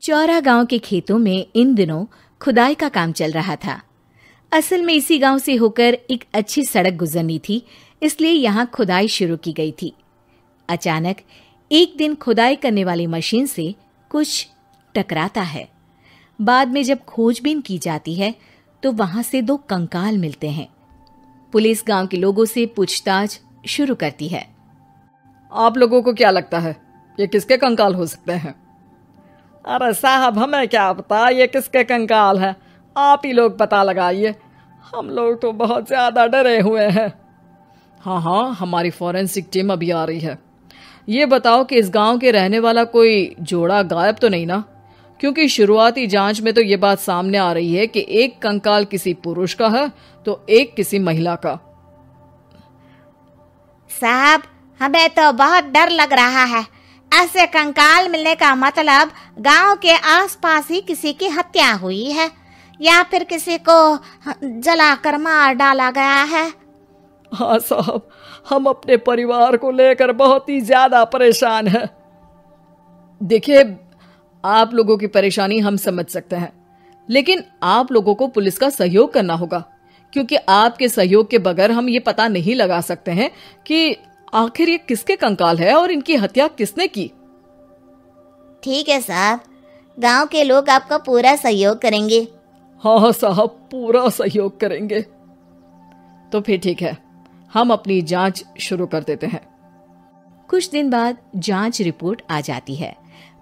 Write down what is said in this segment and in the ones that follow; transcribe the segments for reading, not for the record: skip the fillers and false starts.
चौरा गांव के खेतों में इन दिनों खुदाई का काम चल रहा था। असल में इसी गांव से होकर एक अच्छी सड़क गुजरनी थी, इसलिए यहाँ खुदाई शुरू की गई थी। अचानक एक दिन खुदाई करने वाली मशीन से कुछ टकराता है। बाद में जब खोजबीन की जाती है तो वहां से 2 कंकाल मिलते हैं। पुलिस गांव के लोगों से पूछताछ शुरू करती है। आप लोगों को क्या लगता है ये किसके कंकाल हो सकते हैं? अरे साहब, हमें क्या पता ये किसके कंकाल है, आप ही लोग पता लगाइए, हम लोग तो बहुत ज्यादा डरे हुए हैं। हाँ, हमारी फॉरेंसिक टीम अभी आ रही है। ये बताओ कि इस गांव के रहने वाला कोई जोड़ा गायब तो नहीं ना? क्योंकि शुरुआती जांच में तो ये बात सामने आ रही है कि एक कंकाल किसी पुरुष का है तो एक किसी महिला का। साहब, हमें तो बहुत डर लग रहा है। ऐसे कंकाल मिलने का मतलब गांव के आसपास ही किसी की हत्या हुई है या फिर किसी को जलाकर मार डाला गया है। हाँ साहब, हम अपने परिवार को लेकर बहुत ही ज्यादा परेशान हैं। देखिए, आप लोगों की परेशानी हम समझ सकते हैं, लेकिन आप लोगों को पुलिस का सहयोग करना होगा, क्योंकि आपके सहयोग के बगैर हम ये पता नहीं लगा सकते हैं कि आखिर ये किसके कंकाल है और इनकी हत्या किसने की। ठीक है साहब, गांव के लोग आपका पूरा सहयोग करेंगे। हाँ साहब, पूरा सहयोग करेंगे। तो फिर ठीक है, हम अपनी जांच शुरू कर देते हैं। कुछ दिन बाद जांच रिपोर्ट आ जाती है।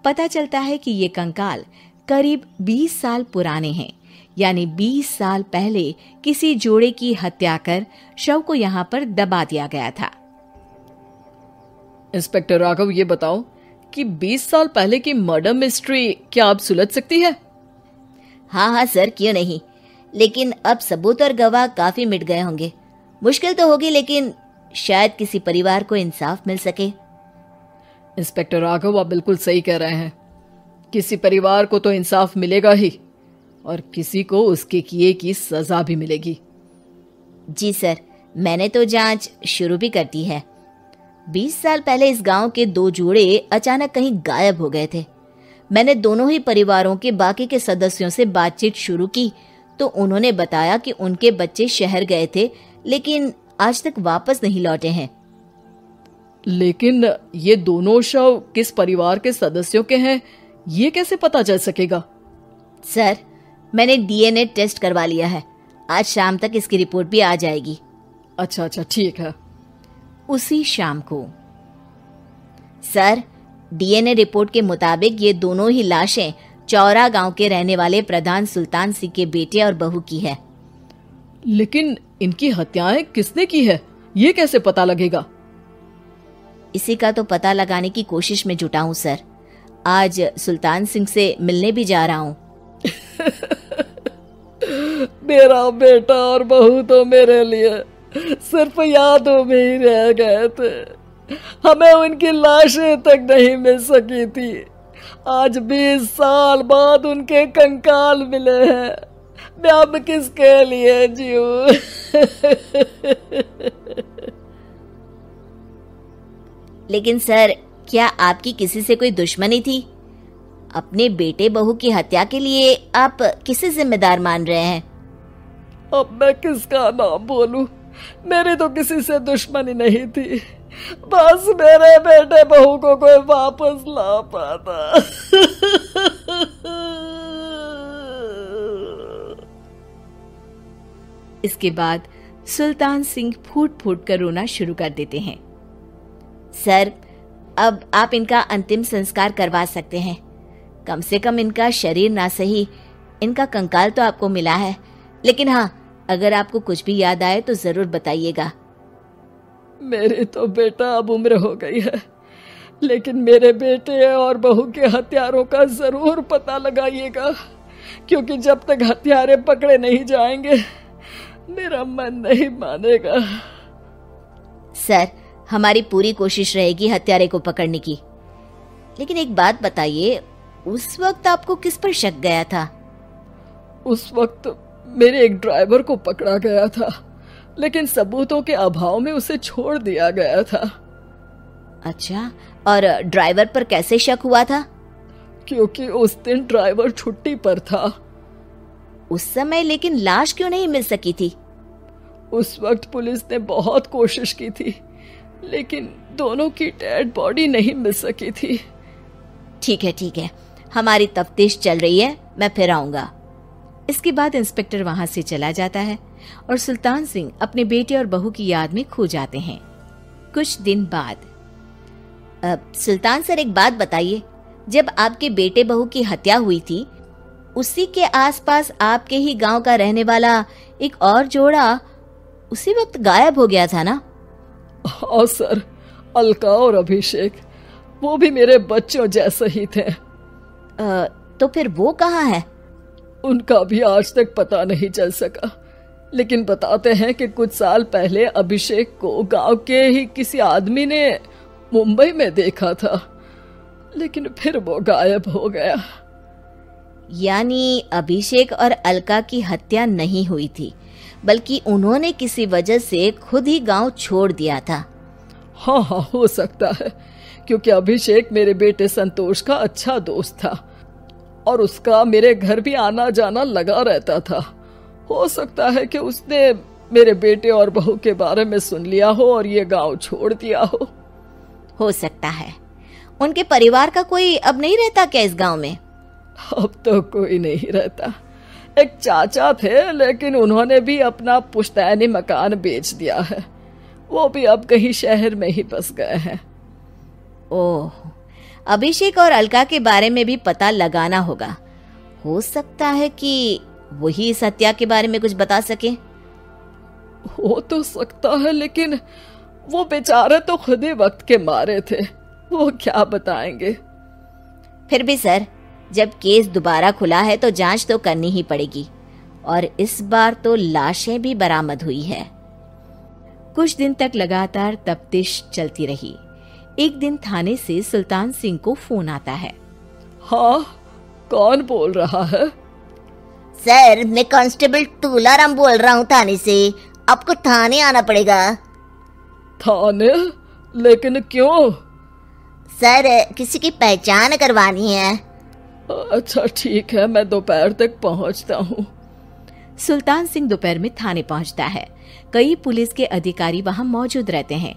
पता चलता है कि ये कंकाल करीब 20 साल पुराने हैं, यानी 20 साल पहले किसी जोड़े की हत्या कर शव को यहाँ पर दबा दिया गया था। इंस्पेक्टर राघव, ये बताओ कि 20 साल पहले की मर्डर मिस्ट्री क्या अब सुलझ सकती है? हाँ सर, क्यों नहीं, लेकिन अब सबूत और गवाह काफी मिट गए होंगे। मुश्किल तो होगी, लेकिन शायद किसी परिवार को इंसाफ मिल सके। इंस्पेक्टर राघव, आप बिल्कुल सही कह रहे हैं। किसी परिवार को तो इंसाफ मिलेगा ही और किसी को उसके किए की सजा भी मिलेगी। जी सर, मैंने तो जांच शुरू भी कर दी है। 20 साल पहले इस गांव के 2 जोड़े अचानक कहीं गायब हो गए थे। मैंने दोनों ही परिवारों के बाकी के सदस्यों से बातचीत शुरू की तो उन्होंने बताया कि उनके बच्चे शहर गए थे, लेकिन आज तक वापस नहीं लौटे हैं। लेकिन ये दोनों शव किस परिवार के सदस्यों के हैं, ये कैसे पता चल सकेगा? सर, मैंने डीएनए टेस्ट करवा लिया है। आज शाम तक इसकी रिपोर्ट भी आ जाएगी। अच्छा, ठीक है। उसी शाम को सर, डीएनए रिपोर्ट के मुताबिक ये दोनों ही लाशें चौरा गांव के रहने वाले प्रधान सुल्तान सिंह के बेटे और बहू की है। लेकिन इनकी हत्याएं किसने की है, ये कैसे पता लगेगा? इसी का तो पता लगाने की कोशिश में जुटा हूँ सर। आज सुल्तान सिंह से मिलने भी जा रहा हूँ। मेरा बेटा और बहू तो मेरे लिए सिर्फ यादों में ही रह गए थे, हमें उनकी लाशें तक नहीं मिल सकी थी। आज 20 साल बाद उनके कंकाल मिले हैं, मैं अब किसके लिए जीऊं? लेकिन सर, क्या आपकी किसी से कोई दुश्मनी थी? अपने बेटे बहू की हत्या के लिए आप किसे जिम्मेदार मान रहे हैं? अब मैं किसका नाम बोलूं? मेरी तो किसी से दुश्मनी नहीं थी, बस मेरे बेटे बहू को कोई वापस ला पाता। इसके बाद सुल्तान सिंह फूट फूट कर रोना शुरू कर देते हैं। सर, अब आप इनका अंतिम संस्कार करवा सकते हैं। कम से कम इनका शरीर ना सही, इनका कंकाल तो आपको मिला है। लेकिन हाँ, अगर आपको कुछ भी याद आए तो जरूर बताइएगा। मेरी तो बेटा अब उम्र हो गई है, लेकिन मेरे बेटे और बहू के हत्यारों का जरूर पता लगाइएगा, क्योंकि जब तक हत्यारे पकड़े नहीं जाएंगे मेरा मन नहीं मानेगा। सर, हमारी पूरी कोशिश रहेगी हत्यारे को पकड़ने की। लेकिन एक बात बताइए, उस वक्त आपको किस पर शक गया था? उस वक्त मेरे एक ड्राइवर को पकड़ा गया था, लेकिन सबूतों के अभाव में उसे छोड़ दिया गया था। अच्छा, और ड्राइवर पर कैसे शक हुआ था? क्योंकि उस दिन ड्राइवर छुट्टी पर था। उस समय लेकिन लाश क्यों नहीं मिल सकी थी? उस वक्त पुलिस ने बहुत कोशिश की थी, लेकिन दोनों की डेड बॉडी नहीं मिल सकी थी। ठीक है, हमारी तफ्तीश चल रही है, मैं फिर आऊंगा। इसके बाद इंस्पेक्टर वहां से चला जाता है और सुल्तान सिंह अपने बेटे और बहू की याद में खो जाते हैं। कुछ दिन बाद सुल्तान सर, एक बात बताइए, जब आपके बेटे बहू की हत्या हुई थी, उसी के आसपास आपके ही गांव का रहने वाला एक और जोड़ा उसी वक्त गायब हो गया था ना? हाँ सर, अलका और अभिषेक, वो भी मेरे बच्चों जैसे ही थे। तो फिर वो कहाँ है? उनका भी आज तक पता नहीं चल सका, लेकिन बताते हैं कि कुछ साल पहले अभिषेक को गांव के ही किसी आदमी ने मुंबई में देखा था, लेकिन फिर वो गायब हो गया। यानी अभिषेक और अलका की हत्या नहीं हुई थी, बल्कि उन्होंने किसी वजह से खुद ही गांव छोड़ दिया था। हाँ, हो सकता है, क्योंकि अभिषेक मेरे बेटे संतोष का अच्छा दोस्त था और उसका मेरे घर भी आना जाना लगा रहता था। हो सकता है कि उसने मेरे बेटे और बहू के बारे में सुन लिया हो और ये गांव छोड़ दिया हो सकता है। उनके परिवार का कोई अब नहीं रहता क्या इस गांव में? अब तो कोई नहीं रहता। एक चाचा थे, लेकिन उन्होंने भी अपना पुश्तैनी मकान बेच दिया है। वो भी अब कहीं शहर में ही बस गए हैं। ओह, अभिषेक और अलका के बारे में भी पता लगाना होगा। हो सकता है कि वही इस हत्या के बारे में कुछ बता सके। हो तो सकता है, लेकिन वो बेचारे तो खुद ही वक्त के मारे थे, वो क्या बताएंगे। फिर भी सर, जब केस दोबारा खुला है तो जांच तो करनी ही पड़ेगी, और इस बार तो लाशें भी बरामद हुई है। कुछ दिन तक लगातार तफ्तीश चलती रही। एक दिन थाने से सुल्तान सिंह को फोन आता है। हाँ, कौन बोल रहा है? सर, मैं कांस्टेबल तुलाराम बोल रहा हूँ थाने से। आपको थाने आना पड़ेगा। थाने? लेकिन क्यों? सर, किसी की पहचान करवानी है। अच्छा ठीक है, मैं दोपहर तक पहुंचता हूँ। सुल्तान सिंह दोपहर में थाने पहुंचता है। कई पुलिस के अधिकारी वहां मौजूद रहते हैं।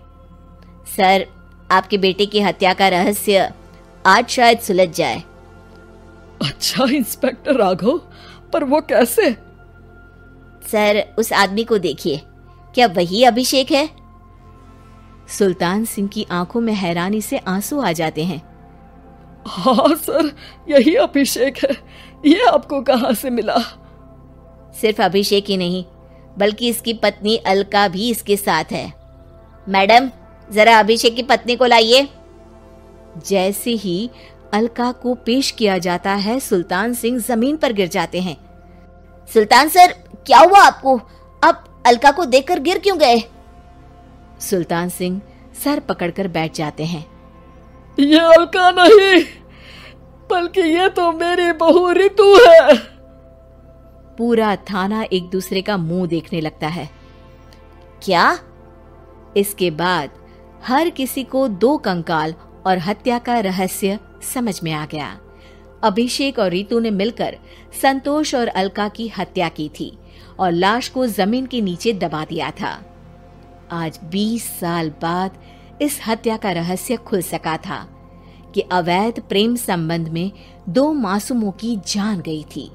सर, आपके बेटे की हत्या का रहस्य आज शायद सुलझ जाए। अच्छा इंस्पेक्टर राघव, पर वो कैसे? सर, उस आदमी को देखिए, क्या वही अभिषेक है? सुल्तान सिंह की आंखों में हैरानी से आंसू आ जाते हैं। हाँ सर, यही अभिषेक है। ये आपको कहाँ से मिला? सिर्फ अभिषेक ही नहीं, बल्कि इसकी पत्नी अलका भी इसके साथ है। मैडम, जरा अभिषेक की पत्नी को लाइए। जैसे ही अलका को पेश किया जाता है, सुल्तान सिंह जमीन पर गिर जाते हैं। सुल्तान सर, क्या हुआ आपको? आप अलका को देखकर गिर क्यों गए? सुल्तान सिंह सर पकड़कर बैठ जाते हैं। ये अलका नहीं, बल्कि ये तो मेरी बहू रितु है। पूरा थाना एक दूसरे का मुंह देखने लगता है। क्या? इसके बाद हर किसी को दो कंकाल और हत्या का रहस्य समझ में आ गया। अभिषेक और रितु ने मिलकर संतोष और अलका की हत्या की थी और लाश को जमीन के नीचे दबा दिया था। आज 20 साल बाद इस हत्या का रहस्य खुल सका था कि अवैध प्रेम संबंध में दो मासूमों की जान गई थी।